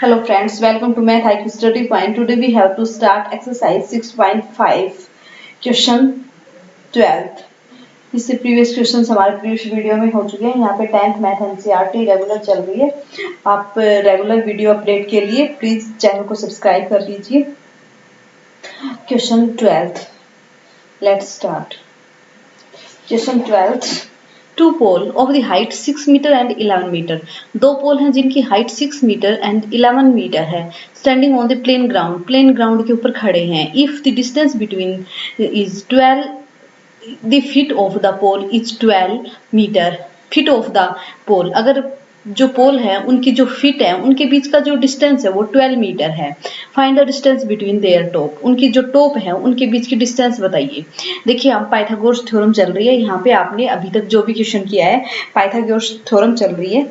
Hello friends, welcome to Math IQ Study Point. Today we have to start exercise 6.5 question 12th. इससे previous questions हमारे previous video में हो चुके हैं। यहाँ पे 10th मैथ एनसीईआरटी रेगुलर चल रही है। आप रेगुलर वीडियो अपडेट के लिए प्लीज चैनल को सब्सक्राइब कर लीजिए। Question 12th, let's start. Question 12th, two pole of the height 6 metre and 11 metre. दो पोल हैं जिनकी हाइट 6 मीटर एंड 11 मीटर है। Standing on the plain ground, plain ground के ऊपर खड़े हैं। If the distance between is 12, the feet of the pole is 12 metre. Feet of the pole, अगर जो पोल है उनकी जो फीट है उनके बीच का जो डिस्टेंस है वो 12 मीटर है। Find the distance between their top, उनकी जो टॉप है उनके बीच की डिस्टेंस बताइए। देखिए अब पाइथागोरस थ्योरम चल रही है। यहाँ पे आपने अभी तक जो भी क्वेश्चन किया है पाइथागोरस थ्योरम चल रही है,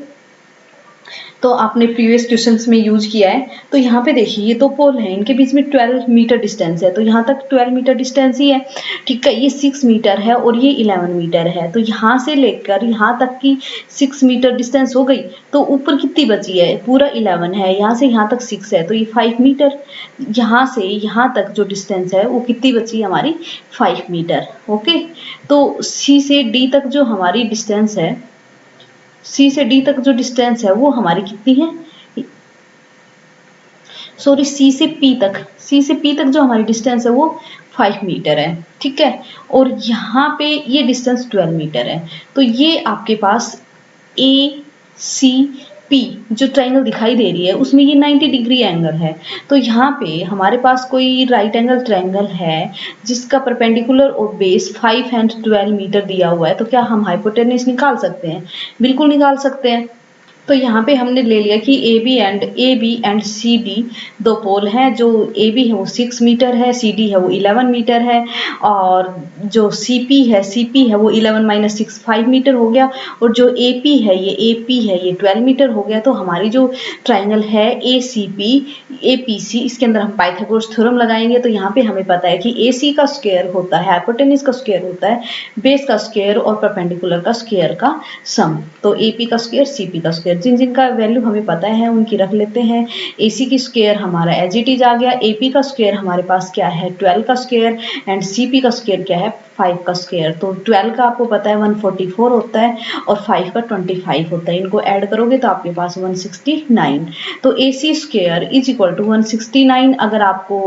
तो आपने प्रीवियस क्वेश्चंस में यूज किया है। तो यहाँ पे देखिए ये दो पोल हैं, इनके बीच में 12 मीटर डिस्टेंस है, तो यहाँ तक 12 मीटर डिस्टेंस ही है। ठीक है, ये 6 मीटर है और ये 11 मीटर है, तो यहाँ से लेकर यहाँ तक की 6 मीटर डिस्टेंस हो गई। तो ऊपर कितनी बची है? पूरा 11 है, यहाँ से यहाँ तक 6 है, तो ये 5 मीटर। यहाँ से यहाँ तक जो डिस्टेंस है वो कितनी बची हमारी? 5 मीटर। ओके, तो सी से डी तक जो हमारी डिस्टेंस है, सी से डी तक जो डिस्टेंस है वो हमारी कितनी है? सॉरी, सी से पी तक, सी से पी तक जो हमारी डिस्टेंस है वो 5 मीटर है। ठीक है, और यहाँ पे ये डिस्टेंस 12 मीटर है। तो ये आपके पास ए सी पी जो ट्राइंगल दिखाई दे रही है उसमें ये 90 डिग्री एंगल है। तो यहाँ पे हमारे पास कोई राइट एंगल ट्राइंगल है जिसका परपेंडिकुलर और बेस 5 एंड 12 मीटर दिया हुआ है, तो क्या हम हाइपोटेन्यूज निकाल सकते हैं? बिल्कुल निकाल सकते हैं। तो यहाँ पे हमने ले लिया कि A B and C D दो पोल हैं। जो ए बी है वो 6 मीटर है, सी डी है वो 11 मीटर है, और जो सी पी है वो 11 माइनस 6 5 मीटर हो गया, और जो ए पी है ये 12 मीटर हो गया। तो हमारी जो ट्राइंगल है ए सी पी सी, इसके अंदर हम पाइथागोरस थ्योरम लगाएंगे। तो यहाँ पे हमें पता है कि ए सी का स्क्वायर होता है, हाइपोटेन्यूज का स्क्वायर होता है बेस का स्क्वायर और परपेंडिकुलर का स्क्वायर का सम। तो ए पी का स्क्वायर सी पी का स्क्वायर, जिन जिन का वैल्यू हमें पता है उनकी रख लेते हैं। ए सी की स्क्वायर हमारा एज इट इज आ गया, ए पी का स्क्वायर हमारे पास क्या है? 12 का स्क्वायर, एंड सी पी का स्क्वायर क्या है? 5 का स्क्वायर। तो 12 का आपको पता है 144 होता है और 5 का 25 होता है। इनको ऐड करोगे तो आपके पास 169। तो ए C square is equal to 169। अगर आपको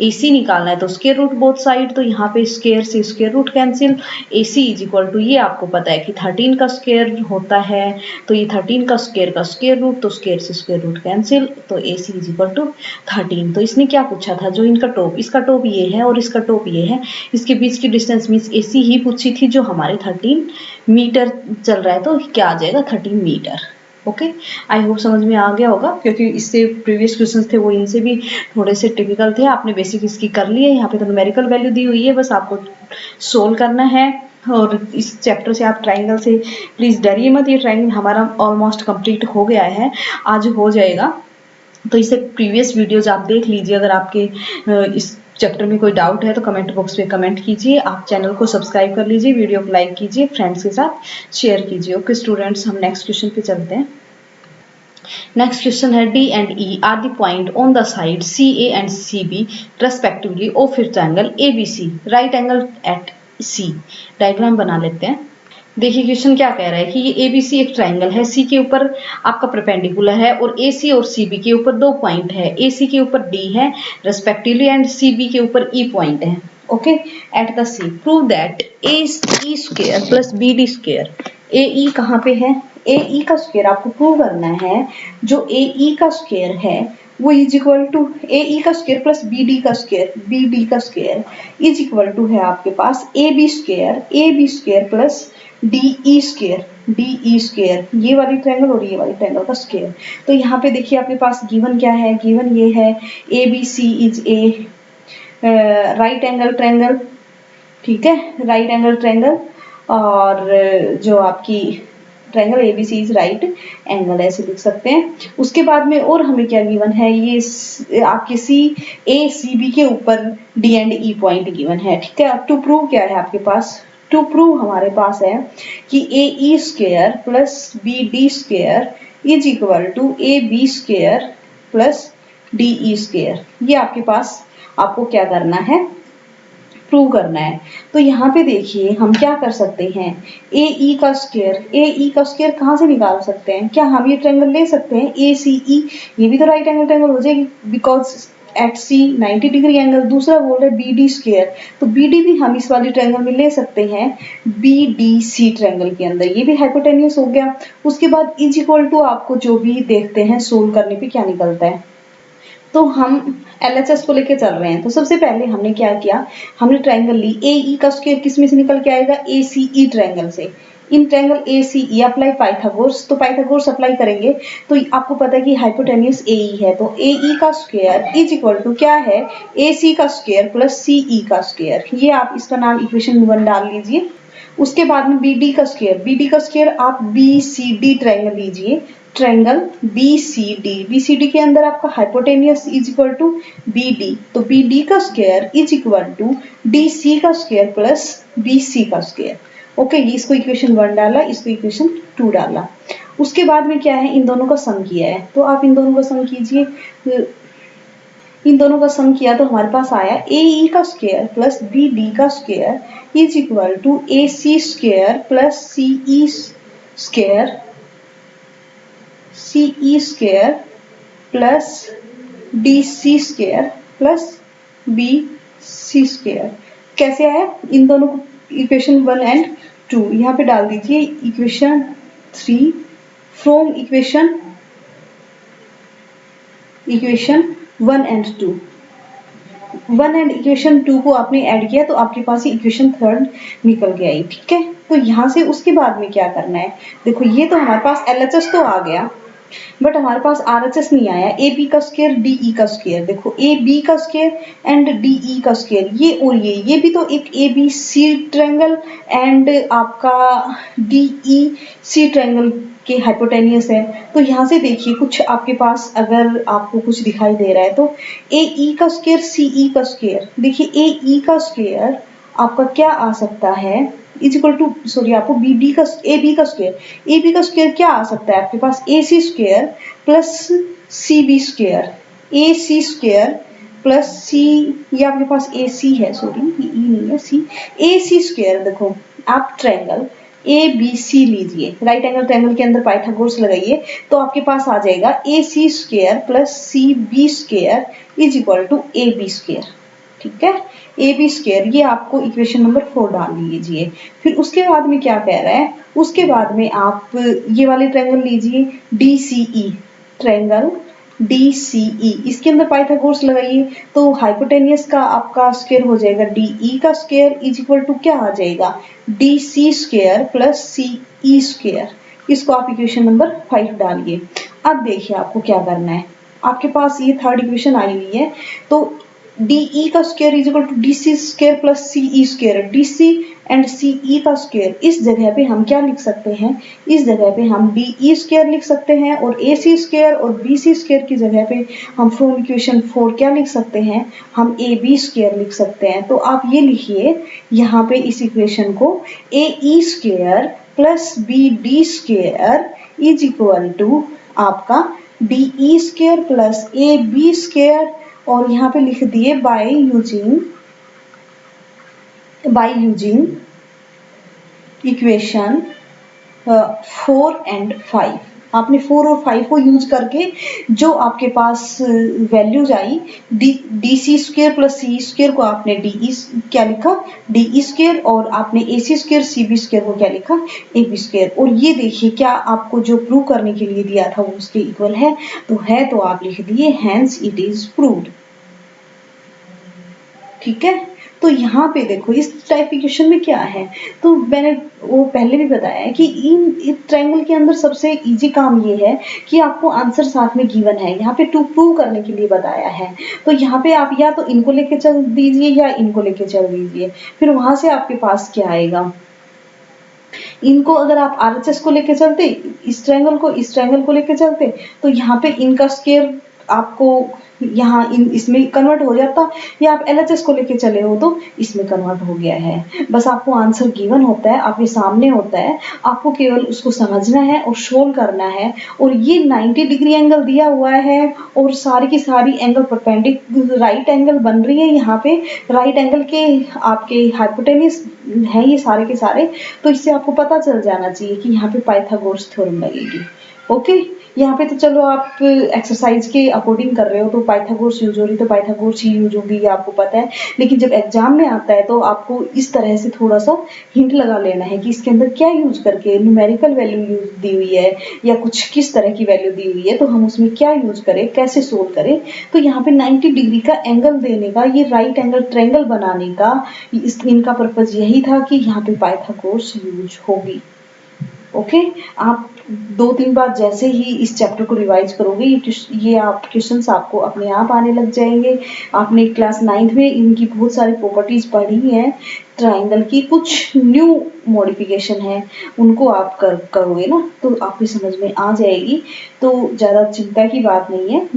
AC निकालना है तो स्क्वायर रूट बोथ साइड, तो यहाँ पे स्क्वायर से square root cancel. AC is equal to, ये आपको पता है कि 13 का स्क्वायर होता है, तो ये 13 का स्क्वायर रूट, तो स्क्वायर से स्क्वायर रूट कैंसिल, तो AC इज इक्वल टू 13। तो इसने क्या पूछा था? जो इनका टॉप, इसका टॉप ये है और इसका टॉप ये है, इसके बीच की डिस्टेंस मीन्स AC ही पूछी थी, जो हमारे 13 मीटर चल रहा है। तो क्या आ जाएगा? 13 मीटर। ओके, आई होप समझ में आ गया होगा, क्योंकि इससे प्रीवियस क्वेश्चंस थे वो इनसे भी थोड़े से टिपिकल थे। आपने बेसिक इसकी कर ली है। यहाँ पे तो न्यूमेरिकल वैल्यू दी हुई है, बस आपको सोल्व करना है। और इस चैप्टर से आप ट्राइंगल से प्लीज डरिए मत, ये ट्राइंगल हमारा ऑलमोस्ट कंप्लीट हो गया है, आज हो जाएगा। तो इसे प्रीवियस वीडियोज आप देख लीजिए। अगर आपके इस चैप्टर में कोई डाउट है तो कमेंट बॉक्स में कमेंट कीजिए। आप चैनल को सब्सक्राइब कर लीजिए, वीडियो को लाइक कीजिए, फ्रेंड्स के साथ शेयर कीजिए। ओके स्टूडेंट्स, हम नेक्स्ट क्वेश्चन पे चलते हैं। नेक्स्ट क्वेश्चन है, D and E are the point on the side C A and C B respectively of triangle A B C, right angle at C. Diagram बना लेते हैं। देखिए question क्या कह रहा है कि ये ए बी सी एक ट्राइंगल है, सी के ऊपर आपका परपेंडिकुलर है, और ए सी और सी बी के ऊपर दो पॉइंट है। ए सी के ऊपर डी है रेस्पेक्टिवली, एंड सी बी के ऊपर ई पॉइंट है। Okay, at the C prove that A E square plus B D square. A E कहाँ पे है? ए ई का स्क्वायर आपको प्रूव करना है। जो ए ई का स्क्वायर है वो is equal to A E का स्क्वायर प्लस बी डी का स्क्वायर इज इक्वल टू है आपके पास A B square plus D E square, ये वाली ट्रायंगल और ये वाली ट्रायंगल का स्क्वायर। तो यहाँ पे देखिए आपके पास गिवन क्या है? गिवन ये है A B C is a right angle triangle. ठीक है, राइट एंगल ट्रायंगल, और जो आपकी triangle ABC is right angle, ऐसे लिख सकते हैं। उसके बाद में और हमें क्या गिवन है? ये आपके सी ए सी बी के ऊपर D and E point given है। ठीक है, टू प्रूव क्या है आपके पास? टू प्रूव हमारे पास है कि A E square plus B D square is equal to A B square plus D E square. ये आपके पास आपको क्या करना है, प्रूव करना है। तो यहाँ पे देखिए हम क्या कर सकते हैं, ए ई का स्क्वायर कहाँ से निकाल सकते हैं, क्या हम ये ट्रायंगल ले सकते हैं ए सी ई, ये भी तो राइट एंगल ट्रायंगल हो जाएगी because at C 90 degree angle. दूसरा बोल रहे बी डी स्क्वायर, तो बी डी भी हम इस वाली ट्रायंगल में ले सकते हैं बी डी सी ट्रायंगल के अंदर, ये भी हाइपोटेन्यूस हो गया। उसके बाद इज इक्वल टू आपको जो भी देखते हैं सोल्व करने पे क्या निकलता है। तो हम LHS को लेके चल रहे हैं। तो सबसे पहले हमने क्या किया, हमने ट्रायंगल ली, ए ई का स्क्वायर किस में से निकल के आएगा, ए सी ई ट्रायंगल से। In triangle A C E apply Pythagoras, तो पाइथागोरस अप्लाई करेंगे तो आपको पता है कि हाइपोटेन्यूस ए ई है, तो ए ई का स्क्वायर इज इक्वल टू क्या है, ए सी का स्क्वायर प्लस सी ई का स्क्वायर। ये आप इसका नाम इक्वेशन 1 डाल लीजिए। उसके बाद में बी डी का स्क्वायर आप बी सी डी ट्रायंगल लीजिए, ट्रायंगल BCD के अंदर आपका hypotenuse is equal to BD, तो BD का square is equal to DC का स्क्वायर प्लस BC का स्क्वायर। ओके, इसको इक्वेशन 1 डाला, इसको इक्वेशन 2 डाला। उसके बाद में क्या है, इन दोनों का सम किया है, तो आप इन दोनों का सम कीजिए। इन दोनों का सम किया तो हमारे पास आया AE का स्क्वायर प्लस BD का square is equal to AC square plus CE square plus DC square plus BC square. कैसे आया, इन दोनों को इक्वेशन 1 एंड 2 यहाँ पे डाल दीजिए, equation 3 from equation 1 and 2। 1 and equation 2 को आपने ऐड किया तो आपके पास इक्वेशन 3 निकल गया, ठीक है। तो यहाँ से उसके बाद में क्या करना है, देखो ये तो हमारे पास LHS तो आ गया बट हमारे पास RHS नहीं आया। ए बी का स्क्वायर डी ई का स्क्वायर, देखो ए बी का स्क्वायर एंड डी ई का स्क्वायर, ये और ये भी तो एक A B C triangle and आपका डी ई सी ट्रायंगल के हाइपोटेनियस है। तो यहाँ से देखिए कुछ आपके पास अगर आपको कुछ दिखाई दे रहा है तो ए ई का स्क्वायर सी ई का स्क्वायर, देखिए ए ई का स्क्वायर आपका क्या आ सकता है इज इक्वल टू, सॉरी आपको ए बी का स्क्वायर क्या आ सकता है आपके पास, A C square plus C B square, A C square plus C, ये आपके पास ए सी है, सॉरी ई नहीं है सी, ए सी स्क्वायर। देखो आप ट्रायंगल ए बी सी लीजिए, राइट एंगल ट्रायंगल के अंदर पाइथागोरस लगाइए तो आपके पास आ जाएगा A C square plus C B square is equal to A B square, ठीक है। ए बी स्क्वायर, ये आपको इक्वेशन नंबर 4 डाल लीजिए। फिर उसके बाद में क्या कह रहा है, उसके बाद में आप ये वाले ट्रायंगल लीजिए DCE, ट्रायंगल DCE, इसके अंदर पाइथागोरस लगाइए तो हाइपोटेनियस का आपका स्क्वायर हो जाएगा DE का स्क्वायर इज इक्वल टू क्या आ जाएगा, DC square plus CE square. इसको आप इक्वेशन नंबर 5 डालिए। अब देखिए आपको क्या करना है, आपके पास ये 3rd इक्वेशन आई हुई है, तो DE का square is equal to DC square plus CE square, DC and CE का स्क्वायर, इस जगह पे हम क्या लिख सकते हैं, इस जगह पे हम DE स्क्वायर लिख सकते हैं और AC स्क्वायर और BC स्क्वायर की जगह पे हम फ्रॉम इक्वेशन 4 क्या लिख सकते हैं, हम AB स्क्वायर लिख सकते हैं। तो आप ये लिखिए यहाँ पे इस इक्वेशन को, AE square plus BD square is equal to आपका DE square plus AB square, और यहाँ पे लिख दिए बाय यूजिंग इक्वेशन 4 एंड 5। आपने 4 और 5 को यूज करके जो आपके पास वैल्यूज आई, DC square plus CE square को आपने DE क्या लिखा, DE स्क्वायर, और आपने AC स्क्वायर CB स्क्वायर को क्या लिखा, AB स्क्वायर। और ये देखिए क्या आपको जो प्रूव करने के लिए दिया था वो उसके इक्वल है, तो आप लिख दिए हेंस इट इज प्रूव्ड, ठीक है। तो यहाँ पे देखो इस टाइप इक्वेशन में क्या है, तो मैंने वो पहले भी बताया है कि इन ट्रायंगल के अंदर सबसे इजी काम ये है कि आपको आंसर साथ में गिवन है, यहाँ पे टू प्रूव करने के लिए बताया है। तो यहाँ पे आप या तो इनको लेके चल दीजिए या इनको लेके चल दीजिए, फिर वहां से आपके पास क्या आएगा, इनको अगर आप RHS को लेके चलते, इस ट्रायंगल को लेके चलते, तो यहाँ पे इनका स्क्वायर आपको यहाँ इसमें कन्वर्ट हो जाता, या आप LHS को लेके चले हो तो इसमें कन्वर्ट हो गया है। बस आपको आंसर गिवन होता है, आपके सामने होता है, आपको केवल उसको समझना है और सोल्व करना है। और ये 90 डिग्री एंगल दिया हुआ है और सारी की सारी एंगल परपेंडिकुलर राइट एंगल बन रही है। यहाँ पे राइट एंगल के आपके हाइपोटेन्यूज है ये सारे के सारे। तो इससे आपको पता चल जाना चाहिए कि यहाँ पे पाइथागोरस थ्योरम लगेगी। ओके, यहाँ पे तो चलो आप एक्सरसाइज के अकॉर्डिंग कर रहे हो तो पाइथागोरस यूज हो रही तो पाइथागोरस ही यूज होगी, ये आपको पता है। लेकिन जब एग्जाम में आता है तो आपको इस तरह से थोड़ा सा हिंट लगा लेना है कि इसके अंदर क्या यूज करके न्यूमेरिकल वैल्यू यूज दी हुई है या कुछ किस तरह की वैल्यू दी हुई है, तो हम उसमें क्या यूज करें, कैसे सोल्व करें। तो यहाँ पे 90 डिग्री का एंगल देने का, ये राइट एंगल ट्रायंगल बनाने का इनका पर्पज यही था कि यहाँ पे पाइथागोरस यूज होगी। ओके, आप 2-3 बार जैसे ही इस चैप्टर को रिवाइज करोगे ये आप क्वेश्चंस आपको अपने आप आने लग जाएंगे। आपने क्लास 9th में इनकी बहुत सारी प्रॉपर्टीज पढ़ी हैं ट्रायंगल की, कुछ न्यू मॉडिफिकेशन है उनको आप करोगे ना तो आपकी समझ में आ जाएगी। तो ज़्यादा चिंता की बात नहीं है।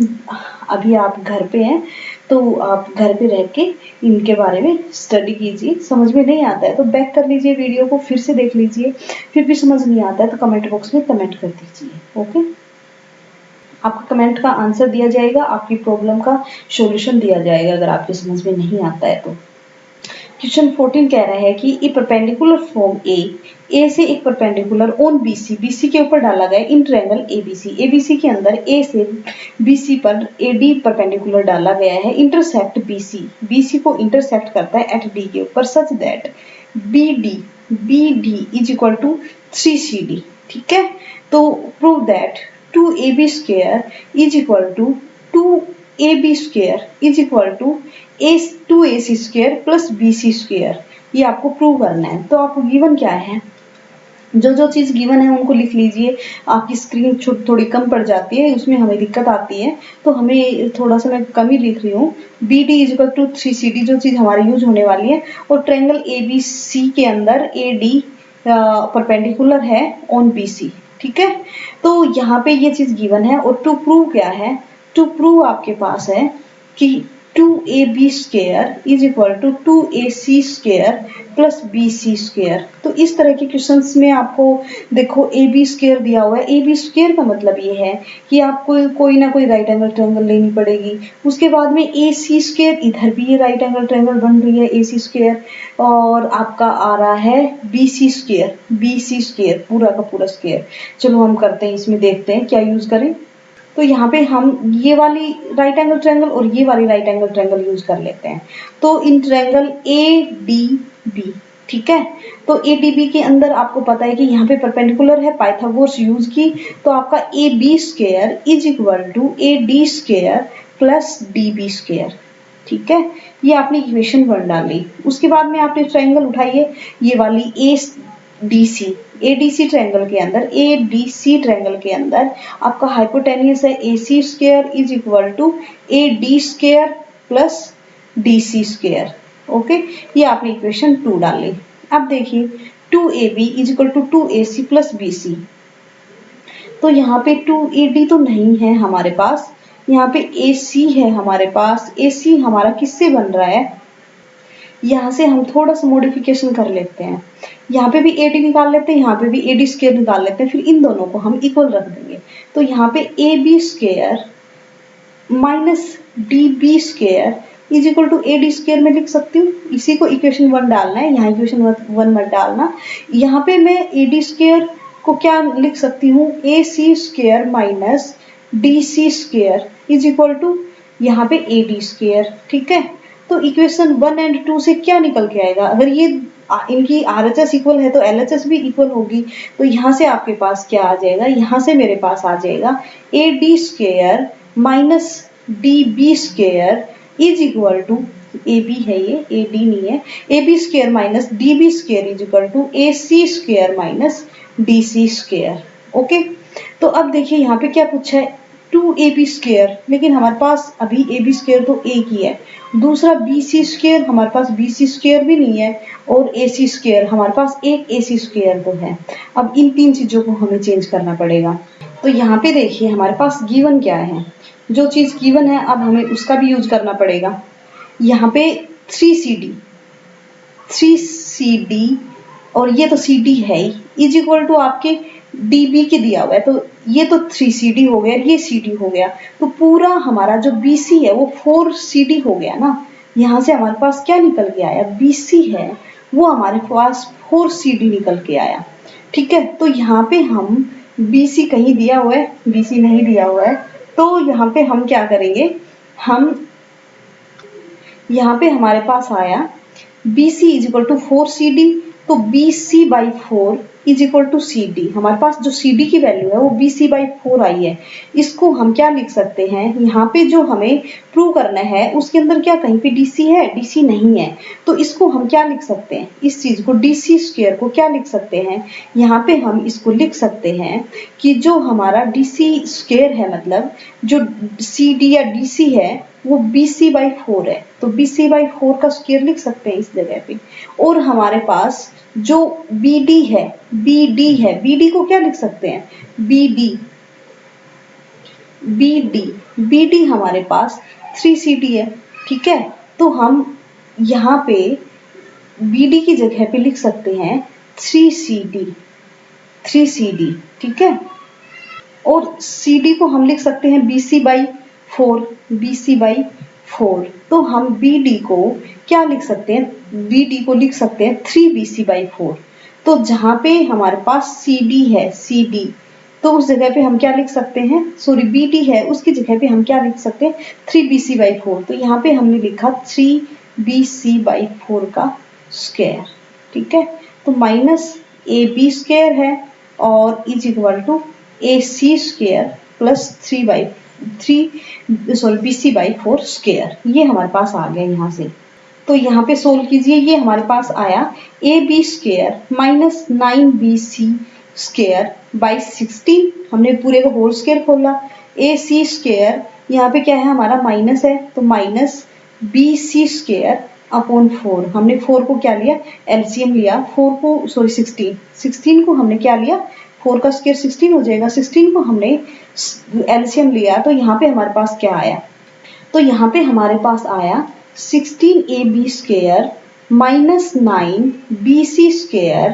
अभी आप घर पे हैं तो आप घर पे रह के इनके बारे में स्टडी कीजिए। समझ में नहीं आता है तो बैक कर लीजिए वीडियो को, फिर से देख लीजिए। फिर भी समझ नहीं आता है तो कमेंट बॉक्स में कमेंट कर दीजिए। ओके, आपका कमेंट का आंसर दिया जाएगा, आपकी प्रॉब्लम का सॉल्यूशन दिया जाएगा अगर आपके समझ में नहीं आता है तो। क्वेश्चन 14 कह रहा है कि ए परपेंडिकुलर फ्रॉम ए से एक परपेंडिकुलर ऑन बीसी के ऊपर डाला गया इन ट्रायंगल एबीसी के अंदर ए से बीसी पर एडी परपेंडिकुलर डाला गया है। इंटरसेक्ट बीसी को इंटरसेक्ट करता है एट डी के ऊपर such that BD is equal to 3CD। ठीक है, तो prove that 2AB square is equal to 2AB square is equal to 2AC square plus BC square. ये आपको प्रूव करना है। तो आपको गिवन क्या है, जो जो चीज गिवन है उनको लिख लीजिए। आपकी स्क्रीन थोड़ी कम पड़ जाती है, उसमें हमें दिक्कत आती है तो हमें थोड़ा सा मैं कम ही लिख रही हूँ। BD is equal to 3CD जो चीज हमारी यूज होने वाली है, और ट्रायंगल ABC के अंदर AD परपेंडिकुलर है ऑन BC। ठीक है, तो यहाँ पे ये चीज गिवन है। और टू प्रूव क्या है, टू प्रूव आपके पास है कि 2AB square is equal to 2AC square plus BC square. तो इस तरह के क्वेश्चंस में आपको देखो AB स्क्वायर दिया हुआ है। AB स्क्वायर का मतलब ये है कि आपको कोई ना कोई राइट एंगल ट्रायंगल लेनी पड़ेगी। उसके बाद में AC स्क्वायर, इधर भी ये राइट एंगल ट्रायंगल बन रही है AC स्क्वायर, और आपका आ रहा है BC स्क्वायर पूरा का पूरा स्क्वायर। चलो हम करते हैं, इसमें देखते हैं क्या यूज करें। तो यहाँ पे हम ये वाली राइट एंगल ट्रायंगल और ये वाली राइट एंगल ट्रायंगल यूज कर लेते हैं। तो इन ट्रायंगल ADB, ठीक है, तो ADB के अंदर आपको पता है कि यहाँ पे परपेंडिकुलर है, पाइथागोरस यूज की, तो आपका AB square is equal to AD square plus DB square. ठीक है, ये आपने इक्वेशन 1 डाली। उसके बाद में आपने ट्रायंगल उठाइए, ये वाली ADC ट्रायंगल के अंदर, ADC ट्रायंगल के अंदर आपका हाइपोटेन्यूस है AC square is equal to AD square plus DC square. Okay, ये आपने इक्वेशन 2 डाली। अब देखिए 2AB is equal to 2AC plus BC। तो यहाँ पे 2AD तो नहीं है हमारे पास, यहाँ पे AC है हमारे पास। AC हमारा किससे बन रहा है, यहाँ से हम थोड़ा सा मॉडिफिकेशन कर लेते हैं। यहाँ पे भी AD निकाल लेते हैं, यहाँ पे भी AD स्क्वायर निकाल लेते हैं, फिर इन दोनों को हम इक्वल रख देंगे। तो यहाँ पे AB square minus DB square is equal to AD square में लिख सकती हूँ। इसी को इक्वेशन 1 डालना है, यहाँ इक्वेशन 1 मत डालना। यहाँ पे मैं AD स्क्वायर को क्या लिख सकती हूँ, AC square minus DC square is equal to यहाँ पे AD स्क्वायर। ठीक है, तो इक्वेशन 1 और 2 से क्या निकल के आएगा, अगर ये इनकी RHS इक्वल है तो LHS भी इक्वल होगी। तो यहाँ से आपके पास क्या आ जाएगा, यहाँ से मेरे पास आ जाएगा AD square minus DB square is equal to, AB है ये, AD नहीं है, AB square minus DB square is equal to AC square minus DC square. Okay, तो अब देखिए यहाँ पे क्या पूछा है, 2AB स्क्वायर, लेकिन हमारे पास अभी AB स्क्वायर तो एक ही है। दूसरा BC स्क्वायर, हमारे पास BC स्क्वायर भी नहीं है, और AC स्क्वायर, हमारे पास एक AC स्क्वायर तो है। अब इन तीन चीजों को हमें चेंज करना पड़ेगा। तो यहाँ पे देखिए हमारे पास गिवन क्या है, जो चीज गिवन है अब हमें उसका भी यूज करना पड़ेगा। यहाँ पे 3CD और ये तो CD है ही, इज इक्वल टू आपके DB के दिया हुआ है, तो ये तो 3CD हो गया, ये CD हो गया, तो पूरा हमारा जो BC है वो 4CD हो गया ना। यहाँ से हमारे पास क्या निकल के आया, BC है वो हमारे पास 4CD निकल के आया। ठीक है, तो यहाँ पे हम BC कहीं दिया हुआ है, BC नहीं दिया हुआ है, तो यहाँ पे हम क्या करेंगे, हम यहाँ पे हमारे पास आया BC is equal to 4CD, तो BC/4 is equal to CD। हमारे पास जो CD की वैल्यू है वो BC/4 आई है। इसको हम क्या लिख सकते हैं, यहाँ पे जो हमें प्रूव करना है उसके अंदर क्या कहीं पे DC है, DC नहीं है, तो इसको हम क्या लिख सकते हैं, इस चीज को DC² को क्या लिख सकते हैं, यहाँ पे हम इसको लिख सकते हैं कि जो हमारा DC² है, मतलब जो CD या DC है वो BC/4 है, तो BC/4 का स्क्वायर लिख सकते हैं इस जगह पे। और हमारे पास जो BD है, BD को क्या लिख सकते हैं, BD हमारे पास 3CD है। ठीक है, तो हम यहाँ पे BD की जगह पे लिख सकते हैं 3CD। ठीक है, और CD को हम लिख सकते हैं BC/4। तो हम BD को क्या लिख सकते हैं, BD को लिख सकते हैं 3BC/4। तो जहां पे हमारे पास CD है, CD, तो उस जगह पे हम क्या लिख सकते हैं, सॉरी BD है उसकी जगह पे हम क्या लिख सकते हैं 3BC/4। तो यहाँ पे हमने लिखा 3BC/4 का स्क्वायर। ठीक है, तो माइनस AB² है और is equal to AC² plus BC/4 square, ये हमारे पास आ गया यहाँ से। तो यहाँ पे सोल्व कीजिए, ये हमारे पास आया AB² माइनस 9BC² बाई 16, हमने पूरे का होल स्क्वायर खोला, AC² यहाँ पे क्या है हमारा माइनस है, तो माइनस BC² अपॉन 4, हमने 4 को क्या लिया, एलसीएम लिया, 4 को सॉरी 16 को हमने क्या लिया, 4 का स्क्वायर 16 हो जाएगा, 16 को हमने एलसीएम लिया, तो यहाँ पे हमारे पास क्या आया, तो यहाँ पे हमारे पास आया 16AB² minus 9BC²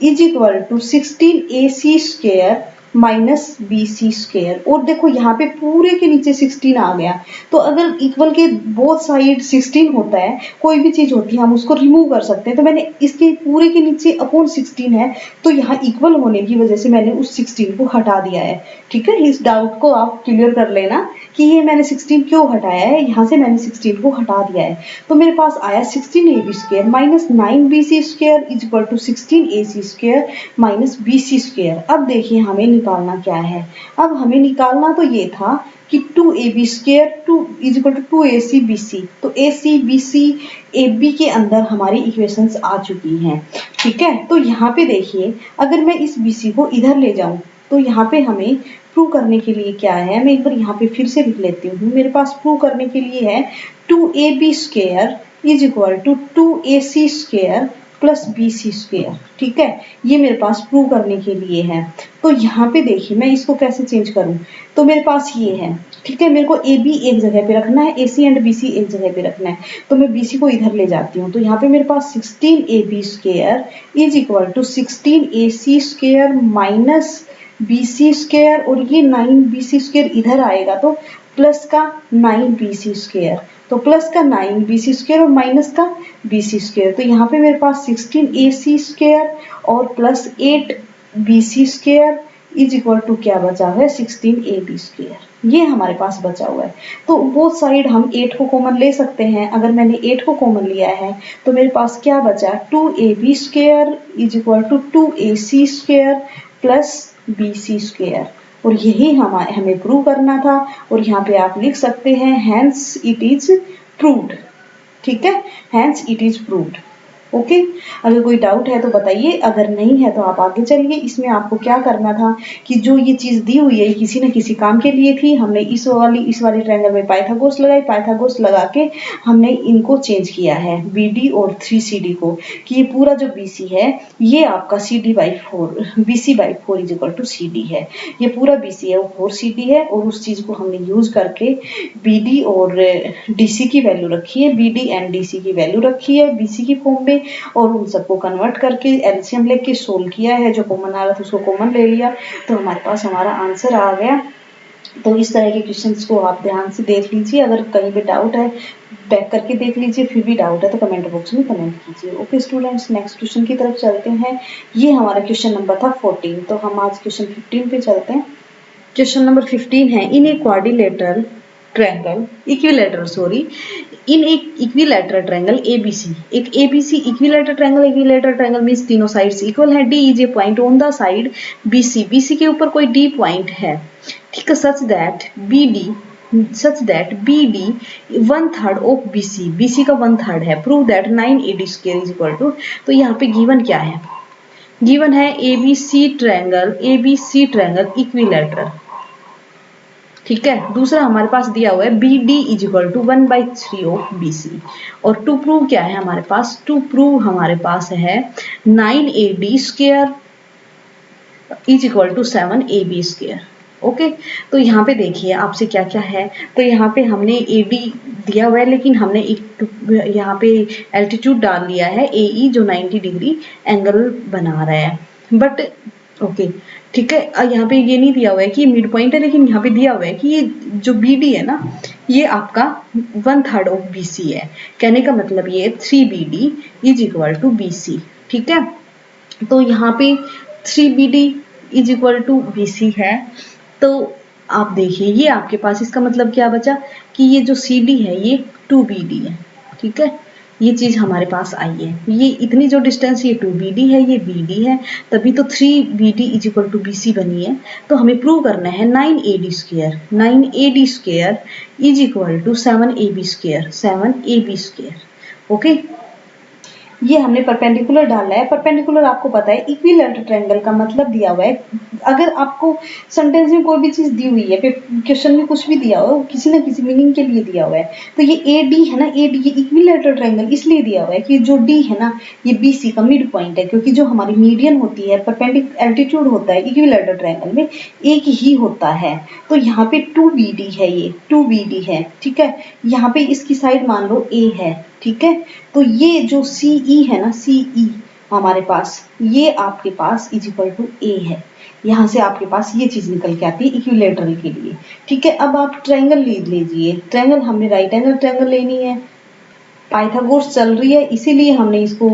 is equal to 16AC² minus BC²। और देखो यहाँ पे पूरे के नीचे 16 आ गया, तो अगर इक्वल के बोथ साइड 16 होता है, कोई भी चीज होती है हम उसको रिमूव कर सकते हैं, तो मैंने इसके पूरे के नीचे अपॉन 16 है, तो यहाँ इक्वल होने की वजह से मैंने उस 16 को हटा दिया है। ठीक है, इस डाउट को आप क्लियर कर लेना कि ये मैंने 16 क्यों हटाया है, यहाँ से मैंने 16 को हटा दिया है। तो मेरे पास आया 16AB² minus 9BC² is equal to 16AC² minus BC²। अब देखिए हमें निकालना क्या है, अब हमें निकालना तो ये था कि 2AB² is equal to 2AC/BC, तो AC/BC AB के अंदर हमारी इक्वेशंस आ चुकी हैं। ठीक है, तो यहाँ पे देखिए अगर मैं इस BC को इधर ले जाऊं तो यहाँ पे हमें प्रूव करने के लिए क्या है, मैं एक बार यहाँ पे फिर से लिख लेती हूँ, मेरे पास प्रूव करने के लिए है 2AB² is equal to 2AC² plus BC²। ठीक है, ये मेरे पास प्रूव करने के लिए है। तो यहाँ पे देखिए मैं इसको कैसे चेंज करूँ, तो मेरे पास ये है। ठीक है, मेरे को AB एक जगह पे रखना है, AC एंड BC एक जगह पे रखना है, तो मैं BC को इधर ले जाती हूँ, तो यहाँ पे मेरे पास 16AB² is equal to 16AC² minus BC² और ये 9BC² इधर आएगा, तो प्लस का 9BC², तो प्लस का 9BC² और माइनस का BC², तो यहाँ पे मेरे पास 16AC² और plus 8BC² is equal to क्या बचा है 16AB², ये हमारे पास बचा हुआ है। तो बोथ साइड हम 8 को कॉमन ले सकते हैं, अगर मैंने 8 को कॉमन लिया है तो मेरे पास क्या बचा 2AB² is equal to 2AC² plus BC², और यही हमें प्रूव करना था, और यहाँ पे आप लिख सकते हैं हैंस इट इज प्रूव्ड। ठीक है, hence it is proved. Okay, अगर कोई डाउट है तो बताइए, अगर नहीं है तो आप आगे चलिए। इसमें आपको क्या करना था कि जो ये चीज दी हुई है किसी न किसी काम के लिए थी, हमने इस वाली ट्रायंगल में पाइथागोरस लगाई, पाइथागोरस लगा के हमने इनको चेंज किया है BD और 3CD को, कि ये पूरा जो BC है ये आपका CD/4 BC/4 is equal to CD है। ये पूरा BC है वो 4CD है, और उस चीज को हमने यूज करके BD और DC की वैल्यू रखी है, BD एंड DC की वैल्यू रखी है BC की फॉर्म में, और उन सबको कन्वर्ट करके एलसीएम लेके सोल्व किया है। जो कॉमन आ रहा था उसको कॉमन ले लिया, तो हमारे पास हमारा आंसर आ गया। तो इस तरह के क्वेश्चंस को आप ध्यान से देख लीजिए, अगर कहीं पे डाउट है बैक करके देख लीजिए, फिर भी डाउट है तो कमेंट बॉक्स में कमेंट कीजिए। ओके स्टूडेंट्स, नेक्स्ट क्वेश्चन की तरफ चलते हैं। ये हमारा क्वेश्चन नंबर था 14, तो हम आज क्वेश्चन 15 पे चलते हैं। क्वेश्चन नंबर 15 है, इन ए क्वाड्रिलेटरल ट्रायंगल इन एक इक्विलैटरल ट्रायंगल ABC, एक ABC इक्विलैटरल ट्रायंगल मींस तीनों साइड्स इक्वल है। D is a point on the side BC के ऊपर कोई D पॉइंट है, ठीक है, such that BD 1/3 of BC का 1/3 है। Prove that 9AD² is equal to, तो यहाँ पे गिवन क्या है, गिवन है ABC ट्रायंगल इक्विलैटरल, ठीक है। दूसरा हमारे पास दिया हुआ है BD is equal to 1/3 of BC, और टू प्रूव क्या है हमारे पास, है 9AD² is equal to 7AB²। Okay, तो यहाँ पे देखिए आपसे क्या क्या है, तो यहाँ पे हमने AD दिया हुआ है, लेकिन हमने यहाँ पे एल्टीट्यूड डाल दिया है AE जो 90 डिग्री एंगल बना रहा है, बट ओके ठीक है। यहाँ पे ये नहीं दिया हुआ है कि मिड पॉइंट है, लेकिन यहाँ पे दिया हुआ है कि ये जो BD है ना ये आपका 1/3 ऑफ BC है। कहने का मतलब ये 3BD is equal to BC, ठीक है। तो यहाँ पे 3BD is equal to BC है, तो आप देखिए ये आपके पास, इसका मतलब क्या बचा कि ये जो CD है ये 2BD है, ठीक है। ये चीज हमारे पास आई है, ये इतनी जो डिस्टेंस ये 2BD है ये BD है, तभी तो 3BD is equal to BC बनी है। तो हमें प्रूव करना है 9AD² is equal to 7AB²। Okay, ये हमने परपेंडिकुलर डाला है। परपेंडिकुलर आपको पता है इक्विलैटरल ट्रायंगल का मतलब दिया हुआ है। अगर आपको सेंटेंस में कोई भी चीज दी हुई है, क्वेश्चन में कुछ भी दिया हुआ है, किसी ना किसी मीनिंग के लिए दिया हुआ है, तो ये AD है ना, AD ये इक्विलैटरल ट्रायंगल इसलिए दिया हुआ है कि जो D है ना ये BC का मिड पॉइंट है, क्योंकि जो हमारी मीडियन होती है, परपेंडिकुलर एल्टीट्यूड होता है इक्विलैटरल ट्रायंगल में एक ही होता है। तो यहाँ पे 2BD है, ये 2BD है, ठीक है। यहाँ पे इसकी साइड मान लो A है, ठीक है। तो ये जो CE है ना, CE हमारे पास ये आपके पास इज इक्वल टू A है। यहाँ से आपके पास ये चीज निकल के आती है इक्विलैटरल के लिए, ठीक है। अब आप ट्रायंगल ले लीजिए, ट्रायंगल हमने राइट एंगल ट्रायंगल लेनी है, पाइथागोरस चल रही है इसीलिए हमने इसको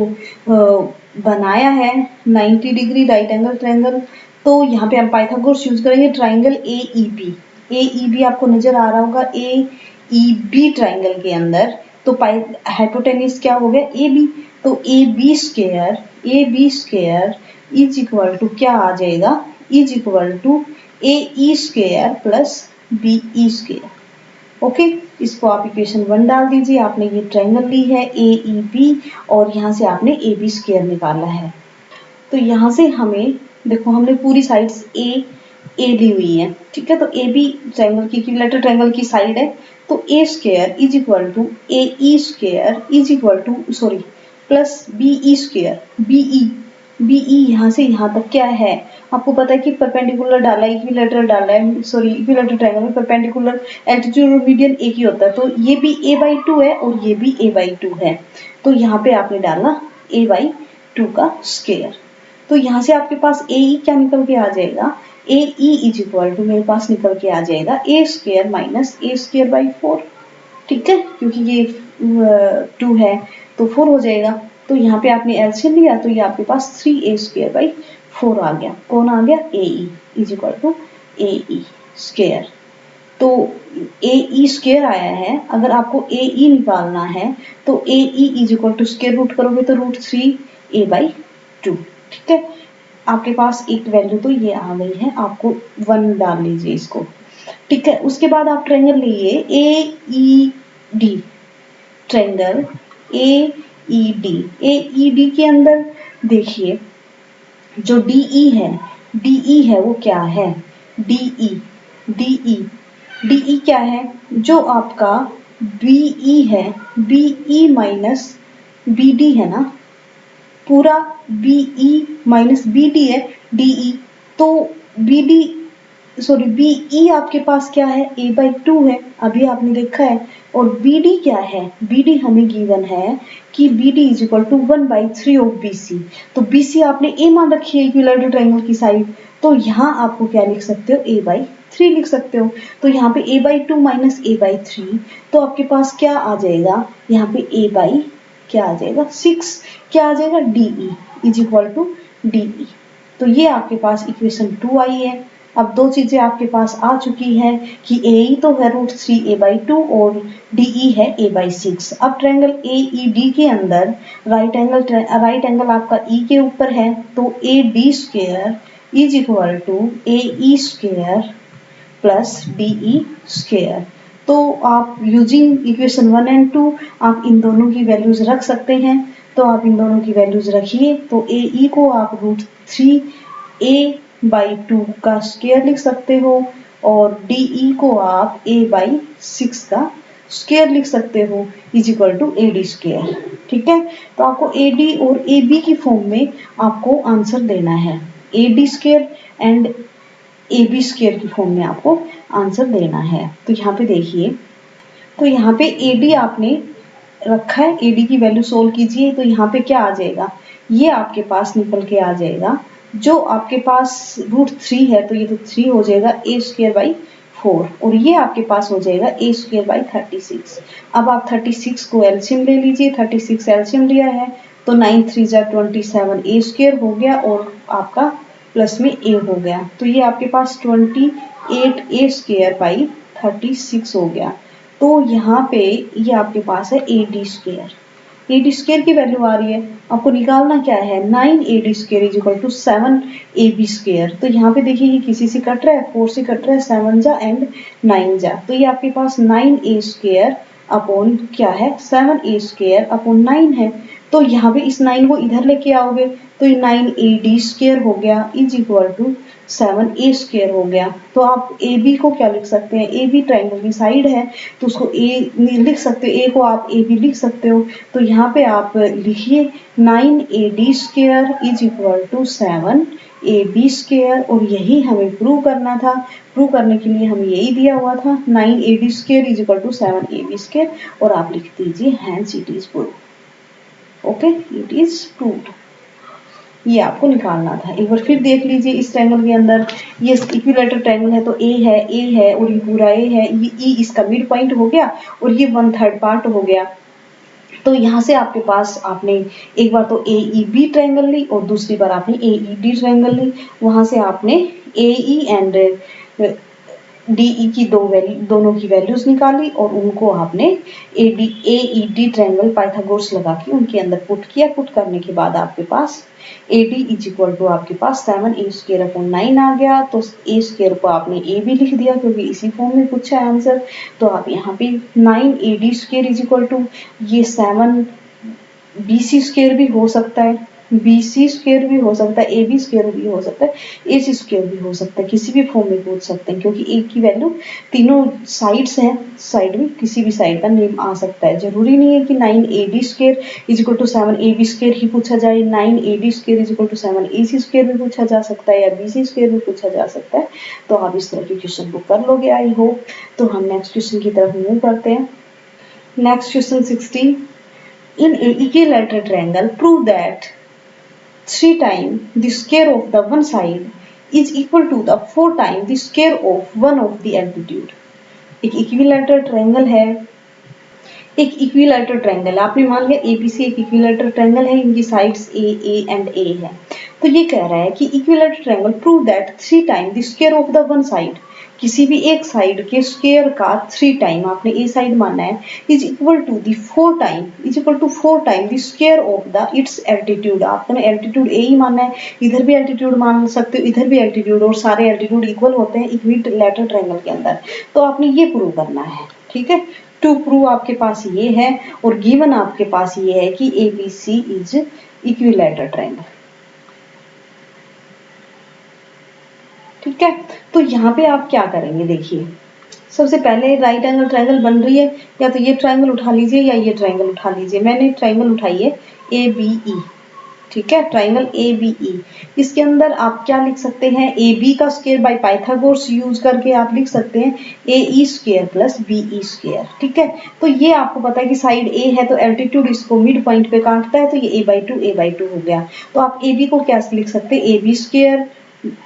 बनाया है 90 डिग्री राइट एंगल ट्रायंगल। तो यहाँ पे हम पाइथागोरस यूज करेंगे। ट्रायंगल AEB आपको नजर आ रहा होगा, AEB ट्रायंगल के अंदर तो हाइपोटेन्यूज क्या हो गया AB, तो AB² इज इक्वल टू क्या आ जाएगा, is equal to AE² plus BE²। Okay, इसको आप इक्वेशन 1 डाल दीजिए। आपने ये ट्रायंगल ली है AEB और यहाँ से आपने AB² निकाला है। तो यहाँ से हमें देखो हमने पूरी साइड्स A ली हुई है, ठीक है। तो AB ट्रायंगल की इक्विलैटरल ट्रायंगल की साइड है, तो A² is equal to AE² is equal to plus BE²। BE यहाँ से यहाँ तक क्या है, आपको पता है कि परपेंडिकुलर डाला है, इक्विलैटरल डाला है, इक्विलैटरल ट्रायंगल में परपेंडिकुलर एल्टीट्यूड और मीडियन एक ही होता है, तो ये भी A/2 है और ये भी A/2 है। तो यहाँ पे आपने डाला A/2 का स्क्वायर। तो यहाँ से आपके पास AE क्या निकल के आ जाएगा, AE इज इक्वल टू मेरे पास निकल के आ जाएगा A² माइनस A²/4, ठीक है, क्योंकि ये 2 है तो 4 हो जाएगा। तो यहाँ पे आपने एलसीएम लिया तो ये आपके पास 3A²/4 आ गया। कौन आ गया, AE is equal to AE²। तो AE² आया है। अगर आपको AE निकालना है तो AE is equal to square root करोगे तो √3A/2, ठीक है। आपके पास एक वैल्यू तो ये आ गई है, आपको 1 डाल लीजिए इसको, ठीक है। उसके बाद आप ट्रायंगल लिए AED, ट्रायंगल ई डी, ए ई डी के अंदर देखिए जो डीई है, डीई है वो क्या है, डीई, डीई, डीई क्या है, जो आपका बीई है, बीई माइनस बीडी है ना, पूरा बीई माइनस बीडी है डीई, तो बीडी सॉरी बीई आपके पास क्या है, a/2 है, अभी आपने देखा है, और बीडी क्या है, बीडी हमें गिवन है कि BD is equal to 1/3 of BC, तो बीसी आपने ए मान रखी है इक्विलैटरल ट्रायंगल की साइड, तो यहाँ आपको क्या लिख सकते हो, a/3 लिख सकते हो, तो यहाँ पे a/2 माइनस a/3, तो आपके पास क्या आ जाएगा, यहाँ पे क्या आ जाएगा 6, क्या आ जाएगा DE is equal to DE, तो ये आपके पास इक्वेशन 2 आई है। अब दो चीजें आपके पास आ चुकी है कि ए तो है √3a/2 और डीई है a/6। अब ट्रायंगल AED के अंदर राइट एंगल आपका ई के ऊपर है, तो AD² is equal to AE² plus DE²। तो आप यूजिंग इक्वेशन 1 एंड 2 आप इन दोनों की वैल्यूज रख सकते हैं, तो आप इन दोनों की वैल्यूज रखिए, तो AE को आप √3a/2 का स्क्वायर लिख सकते हो और DE को आप a/6 का स्क्वायर लिख सकते हो इज इक्वल टू AD²। ठीक है, तो आपको AD और AB की फॉर्म में आपको आंसर देना है, AD² एंड AB² की फॉर्म में आपको आंसर देना है। तो यहाँ पे देखिए, तो यहाँ पे AD आपने रखा है, AD की वैल्यू सोल्व कीजिए, तो यहाँ पे क्या आ जाएगा, ये आपके पास निकल के आ जाएगा, जो आपके पास √3 है तो ये तो 3 हो जाएगा a²/4 और ये आपके पास हो जाएगा a²/36। अब आप 36 को एलसीएम ले लीजिए, 36 एलसीएम लिया है तो 9 3 जा 27 a² हो गया और आपका प्लस में a हो गया, तो ये आपके पास 28 a²/36 हो गया। तो यहाँ पे ये आपके पास है AD², AD² की वैल्यू आ रही है, आपको निकालना क्या है, 9AD² is equal to 7AB²। तो यहाँ पे देखिए ये किसी से कट रहा है, 4 से कट रहा है, 7 जा एंड 9 जा, तो ये आपके पास 9A² अपॉन क्या है, 7A² अपॉन 9 है, तो यहाँ पे इस 9 को इधर लेके आओगे तो ये 9AD² हो गया इज इक्वल टू 7A² हो गया। तो आप AB को क्या लिख सकते हैं, AB ट्रायंगल की साइड है तो उसको A लिख सकते हो, A को आप AB लिख सकते हो, तो यहाँ पे आप लिखिए 9AD² is equal to 7AB² और यही हमें प्रूव करना था। प्रूव करने के लिए हमें यही दिया हुआ था 9AD² is equal to 7AB² और आप लिख दीजिए hence it is prove. Okay, it is proved. ये आपको निकालना था। एक बार फिर देख लीजिए इस ट्रायंगल के अंदर, ये इक्विलैटरल ट्रायंगल है तो A है और ये पूरा A है, ये E इसका मिड पॉइंट हो गया और ये 1/3 पार्ट हो गया। तो यहाँ से आपके पास आपने एक बार तो AEB ट्रायंगल ली और दूसरी बार आपने AED ट्रायंगल ली, वहां से आपने AE एंड DE की दोनों की वैल्यूज निकाली और उनको आपने AED ट्रायंगल पाइथागोरस लगा के उनके अंदर पुट किया। पुट करने के बाद आपके पास AD इज इक्वल टू आपके पास 7A² अपॉन 9 आ गया, तो A² को आपने A भी लिख दिया क्योंकि इसी फॉर्म में पूछा है आंसर। तो आप यहाँ पे 9AD² इज इक्वल टू ये 7BC² भी हो सकता है, BC² भी हो सकता है, AB² भी हो सकता है, AC² भी हो सकता है, किसी भी फॉर्म में पूछ सकते हैं क्योंकि एक की वैल्यू तीनों साइड्स हैं, साइड में किसी भी साइड का नेम आ सकता है। जरूरी नहीं है कि 9AD² is equal to 7AB² ही पूछा जाए, 9AD² is equal to 7AC² भी पूछा जा सकता है या BC² भी पूछा जा सकता है। तो आप इस तरह के क्वेश्चन को कर लोगे आई होप। तो हम नेक्स्ट क्वेश्चन की तरफ मूव करते हैं। Next question 16, in a equilateral triangle prove that 3 times the square of the one side is equal to the 4 times the square of one of the altitude। एक equilateral triangle है, एक equilateral triangle आपने मान लिया ABC एक equilateral triangle है, इनकी sides A and A है। तो ये कह रहा है कि equilateral triangle prove that 3 time the square of the one side, किसी भी एक साइड के स्क्वायर का 3 टाइम आपने A साइड मानना है, is equal to the 4 time the square of the its altitude. आपने एल्टीट्यूड A ही मानना है, इधर भी एल्टीट्यूड मान सकते हो, इधर भी एल्टीट्यूड, और सारे एल्टीट्यूड इक्वल होते हैं इक्विलैटरल ट्रायंगल के अंदर। तो आपने ये प्रूव करना है। ठीक है। टू प्रूव आपके पास ये है और गिवन आपके पास ये है कि ABC इज इक्विलैटरल ट्रायंगल। ठीक है, तो यहाँ पे आप क्या करेंगे, देखिए सबसे पहले राइट एंगल ट्रायंगल बन रही है, या तो ये ट्रायंगल उठा लीजिए या ये ट्रायंगल उठा लीजिए। मैंने ट्रायंगल उठाई है ABE। ठीक है, ट्रायंगल ABE। इसके अंदर आप क्या लिख सकते हैं, AB का स्क्वायर बाय पाइथागोरस यूज करके आप लिख सकते हैं AE square plus BE square. ठीक है, तो ये आपको पता है कि साइड A है तो एल्टीट्यूड इसको मिड पॉइंट पे काटता है, तो ये A/2 हो गया। तो आप AB को क्या लिख सकते हैं, AB स्क्वायर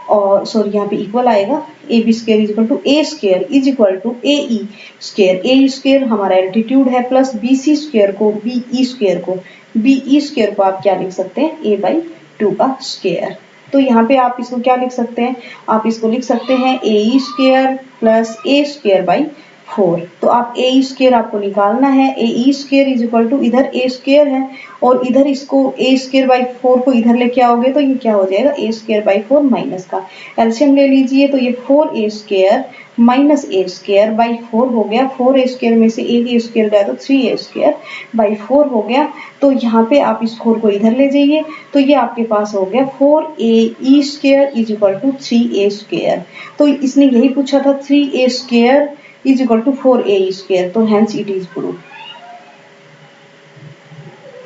और सॉरी यहाँ पे इक्वल आएगा, AB square is equal to A square is equal to AE square. AE square हमारा एल्टीट्यूड है प्लस BC स्क्वायर को BE स्क्वायर को BE स्क्वायर को आप क्या लिख सकते हैं, A/2 का स्क्वायर। तो यहाँ पे आप इसको क्या लिख सकते हैं, आप इसको लिख सकते हैं AE square plus A square by 4। तो आप AE स्क्वायर आपको निकालना है, AE square is equal to इधर A स्क्वायर है और इधर इसको A स्क्वायर बाई 4 को इधर लेके आओगे तो ये क्या हो जाएगा, A स्क्वायर बाई 4 माइनस का एलसीएम ले लीजिए, तो ये 4A square minus A square by 4 हो गया। 4A स्क्वायर में से एक A स्क्वायर गया तो 3A स्क्वायर बाई 4 हो गया। तो यहाँ पे आप इस 4 को इधर ले जाइए तो ये आपके पास हो गया 4AE square is equal to 3A square. तो इसने यही पूछा था 3A square is equal to 4AE square, तो hence it is prove,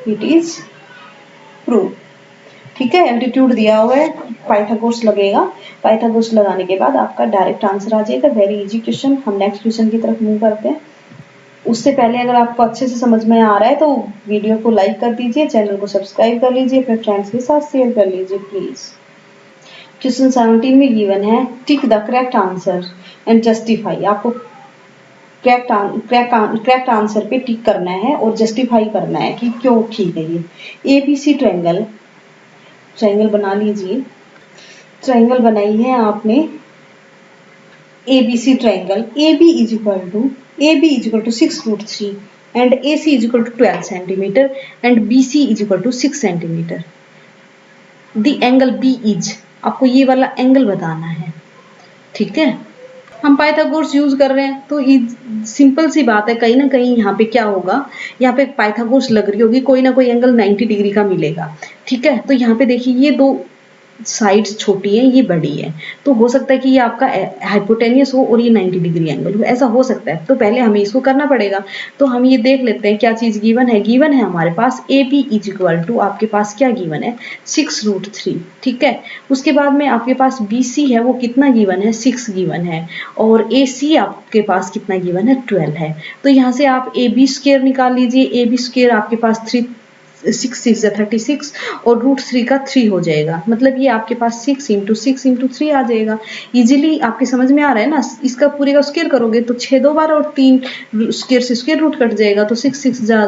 it is prove. ठीक है, एल्टीट्यूड दिया हुआ है, पाइथागोरस लगेगा, पाइथागोरस लगाने के बाद आपका डायरेक्ट आंसर आ जाएगा। Very easy question. हम नेक्स्ट क्वेश्चन की तरफ मूव करते हैं। उससे पहले अगर आपको अच्छे से समझ में आ रहा है तो वीडियो को लाइक कर दीजिए, चैनल को सब्सक्राइब कर लीजिए, अपने फ्रेंड्स के साथ शेयर कर लीजिए प्लीज। क्वेश्चन 17 में गिवन है tick the correct answer and justify. आपको करेक्ट आंसर पे टिक करना है और जस्टिफाई करना है कि क्यों ठीक है। ये ABC ट्रायंगल बना लीजिए। ट्रायंगल बनाई है आपने ABC triangle, AB is equal to 6√3 and AC is equal to 12 centimetre and BC is equal to 6 centimetre. The angle B is, आपको ये वाला एंगल बताना है। ठीक है, हम पाइथागोरस यूज कर रहे हैं तो सिंपल सी बात है, कहीं ना कहीं यहाँ पे क्या होगा, यहाँ पे पाइथागोरस लग रही होगी, कोई ना कोई एंगल 90 डिग्री का मिलेगा। ठीक है, तो यहाँ पे देखिए ये दो साइड्स छोटी है, ये बड़ी है, तो हो सकता है कि ये आपका हाइपोटेनियस हो और ये 90 डिग्री एंगल हो, ऐसा हो सकता है। तो पहले हमें इसको करना पड़ेगा, तो हम ये देख लेते हैं क्या चीज गिवन है। गिवन है हमारे पास AB इज इक्वल टू, आपके पास क्या गिवन है, 6√3। ठीक है, उसके बाद में आपके पास BC है, वो कितना गिवन है, 6 गिवन है, और AC आपके पास कितना गिवन है, 12 है। तो यहाँ से आप AB स्क्वायर निकाल लीजिए। AB स्क्वायर आपके पास 6 36 और √3 का 3 हो जाएगा, मतलब ये आपके पास 6 × 6 × 3 आ जाएगा। इजीली आपके समझ में आ रहा है ना। इसका पूरे का स्क्वायर करोगे तो 6 2 12 और 3 स्क्वायर से स्क्वायर रूट कट जाएगा, तो 6 6 जा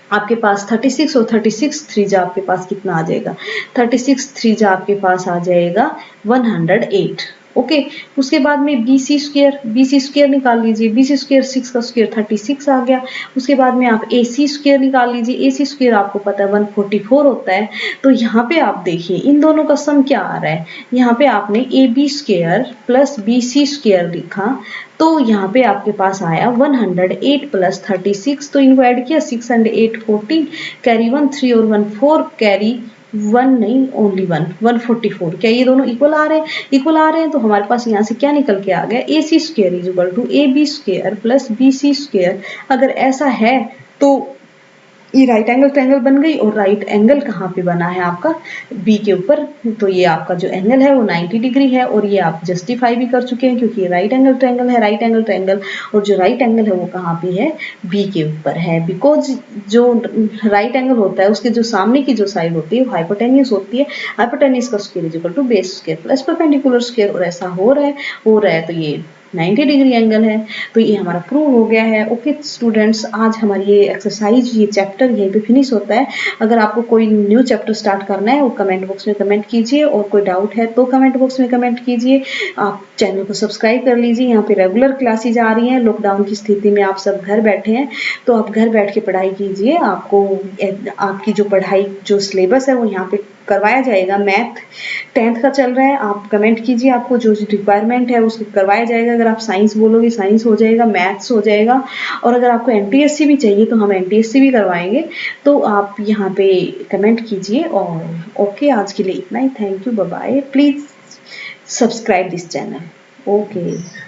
आपके पास 36 और 36 3 जा आपके पास कितना आ जाएगा, 36 3 जा आपके पास आ जाएगा 108। ओके, उसके बाद में BC स्क्वायर निकाल लीजिए। BC स्क्वायर 6 का स्क्वायर 36 आ गया। उसके बाद में आप AC स्क्वायर निकाल लीजिए। AC स्क्वायर आपको पता है 144 होता है। तो यहाँ पे आप देखिए इन दोनों का सम क्या आ रहा है, यहाँ पे आपने AB square plus BC square लिखा, तो यहाँ पे आपके पास आया 108 प्लस 36, तो इनको ऐड किया 6 and 8 14, कैरी 1 3 और 1 4, कैरी 1 नहीं ओनली 1 144। क्या ये दोनों इक्वल आ रहे हैं, इक्वल आ रहे हैं, तो हमारे पास यहाँ से क्या निकल के आ गया, AC square is equal to AB square plus BC square. अगर ऐसा है तो ये राइट एंगल ट्रायंगल बन गई, और राइट एंगल कहाँ पे बना है आपका, B के ऊपर। तो ये आपका जो एंगल है वो 90 डिग्री है, और ये आप जस्टिफाई भी कर चुके हैं क्योंकि ये राइट एंगल ट्रायंगल है, राइट एंगल ट्रायंगल, और जो राइट एंगल है वो कहाँ पे है, B के ऊपर है। बिकॉज जो राइट एंगल होता है उसके जो सामने की जो साइड होती है वो हाइपोटेनियस होती है। हाइपोटेनियस का square is equal to base square plus perpendicular square, और ऐसा हो रहा है तो ये 90 डिग्री एंगल है। तो ये हमारा प्रूव हो गया है। ओके स्टूडेंट्स, आज हमारी ये एक्सरसाइज, ये चैप्टर यहीं पे फिनिश होता है। अगर आपको कोई न्यू चैप्टर स्टार्ट करना है वो कमेंट बॉक्स में कमेंट कीजिए, और कोई डाउट है तो कमेंट बॉक्स में कमेंट कीजिए। आप चैनल को सब्सक्राइब कर लीजिए। यहाँ पे रेगुलर क्लासेज आ रही हैं। लॉकडाउन की स्थिति में आप सब घर बैठे हैं, तो आप घर बैठ के पढ़ाई कीजिए। आपको आपकी जो पढ़ाई जो सिलेबस है वो यहाँ पे करवाया जाएगा। मैथ 10th का चल रहा है, आप कमेंट कीजिए, आपको जो रिक्वायरमेंट है उसको करवाया जाएगा। अगर आप साइंस बोलोगे साइंस हो जाएगा, मैथ्स हो जाएगा, और अगर आपको एनटीएससी भी चाहिए तो हम एनटीएससी भी करवाएंगे। तो आप यहाँ पे कमेंट कीजिए। और ओके, आज के लिए इतना ही। Thank you, bye bye. Please subscribe this channel. Okay.